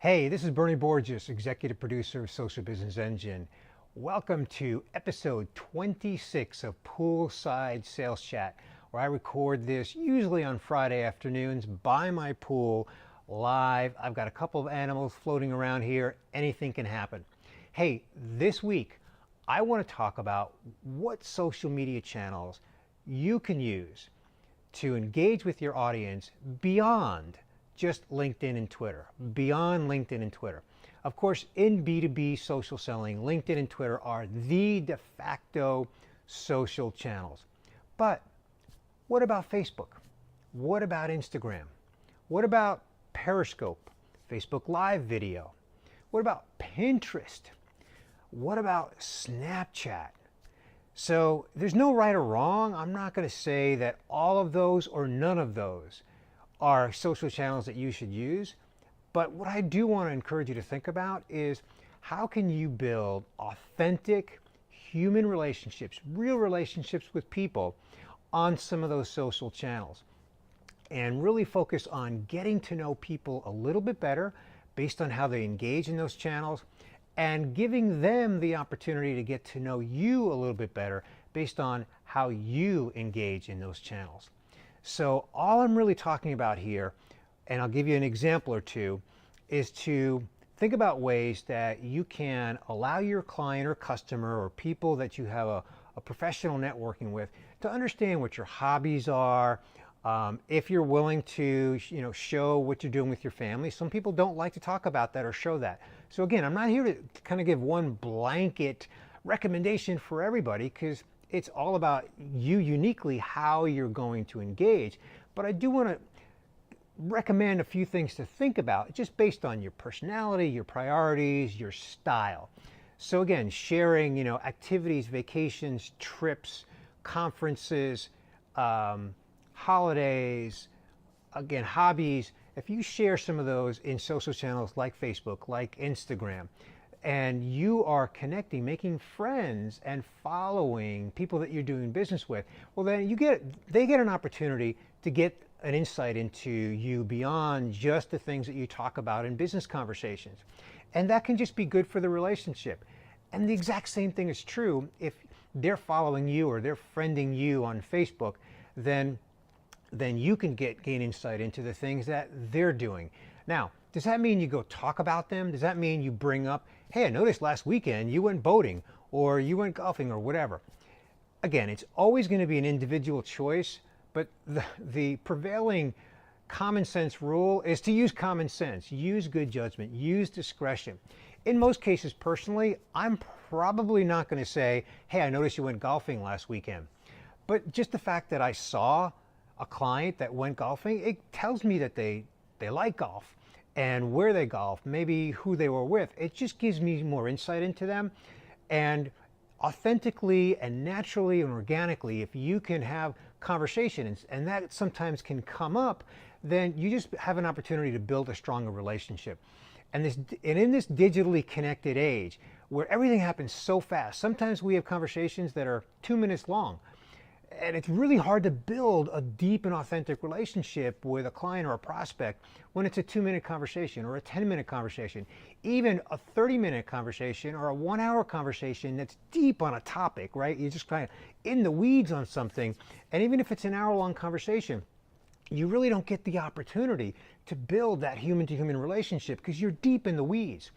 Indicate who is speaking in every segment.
Speaker 1: Hey, this is Bernie Borges, executive producer of Social Business Engine. Welcome to episode 26 of Poolside Sales Chat, where I record this usually on Friday afternoons by my pool live. I've got a couple of animals floating around here. Anything can happen. Hey, this week I want to talk about what social media channels you can use to engage with your audience beyond just LinkedIn and Twitter, beyond LinkedIn and Twitter. Of course, in B2B social selling, LinkedIn and Twitter are the de facto social channels. But what about Facebook? What about Instagram? What about Periscope, Facebook Live video? What about Pinterest? What about Snapchat? So there's no right or wrong. I'm not going to say that all of those or none of those are social channels that you should use. But what I do want to encourage you to think about is how can you build authentic human relationships, real relationships with people on some of those social channels, and really focus on getting to know people a little bit better based on how they engage in those channels, and giving them the opportunity to get to know you a little bit better based on how you engage in those channels. So all I'm really talking about here, and I'll give you an example or two, is to think about ways that you can allow your client or customer or people that you have a professional networking with to understand what your hobbies are. If you're willing to show what you're doing with your family. Some people don't like to talk about that or show that. So again, I'm not here to kind of give one blanket recommendation for everybody, because it's all about you uniquely how you're going to engage. But I do want to recommend a few things to think about just based on your personality, your priorities, your style. So again, sharing activities, vacations, trips, conferences, holidays, again, hobbies. If you share some of those in social channels like Facebook, like Instagram, and you are connecting, making friends and following people that you're doing business with, well then they get an opportunity to get an insight into you beyond just the things that you talk about in business conversations. And that can just be good for the relationship. And the exact same thing is true if they're following you or they're friending you on Facebook, then you can gain insight into the things that they're doing. Now, does that mean you go talk about them? Does that mean you bring up, hey, I noticed last weekend you went boating or you went golfing or whatever? Again, it's always going to be an individual choice, but the prevailing common sense rule is to use common sense, use good judgment, use discretion. In most cases, personally, I'm probably not going to say, hey, I noticed you went golfing last weekend. But just the fact that I saw a client that went golfing, it tells me that they like golf and where they golf, maybe who they were with. It just gives me more insight into them. And authentically and naturally and organically, if you can have conversations, and that sometimes can come up, then you just have an opportunity to build a stronger relationship. And in this digitally connected age where everything happens so fast, sometimes we have conversations that are 2 minutes long. And it's really hard to build a deep and authentic relationship with a client or a prospect when it's a 2-minute conversation or a 10-minute conversation, even a 30-minute conversation or a 1-hour conversation that's deep on a topic, right? You're just kind of in the weeds on something. And even if it's an hour-long conversation, you really don't get the opportunity to build that human-to-human relationship because you're deep in the weeds.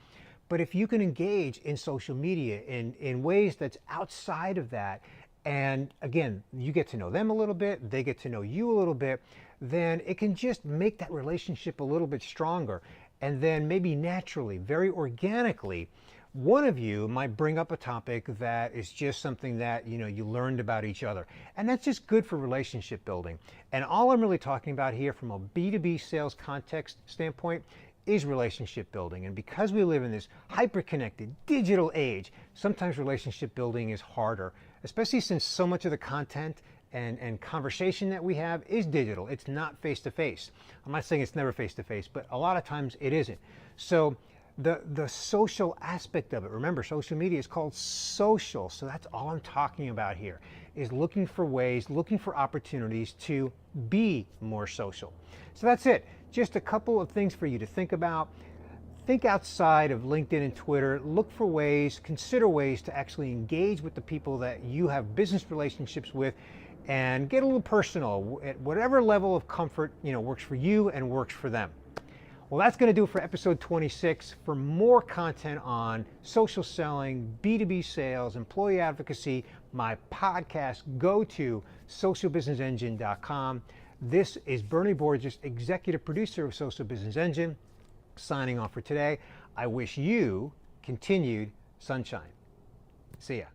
Speaker 1: But if you can engage in social media in ways that's outside of that, and again, you get to know them a little bit, they get to know you a little bit, then it can just make that relationship a little bit stronger. And then maybe naturally, very organically, one of you might bring up a topic that is just something that you learned about each other. And that's just good for relationship building. And all I'm really talking about here from a B2B sales context standpoint is relationship building. And because we live in this hyper-connected digital age, sometimes relationship building is harder, especially since so much of the content and conversation that we have is digital. It's not face-to-face. I'm not saying it's never face-to-face, but a lot of times it isn't. So the social aspect of it, remember, social media is called social. So that's all I'm talking about here, is looking for ways, looking for opportunities to be more social. So that's it. Just a couple of things for you to think about. think outside of LinkedIn and Twitter. Look for ways, consider ways to actually engage with the people that you have business relationships with, and get a little personal at whatever level of comfort works for you and works for them. Well, that's going to do it for episode 26. For more content on social selling, B2B sales, employee advocacy, my podcast, go to socialbusinessengine.com. This is Bernie Borges, executive producer of Social Business Engine, signing off for today. I wish you continued sunshine. See ya.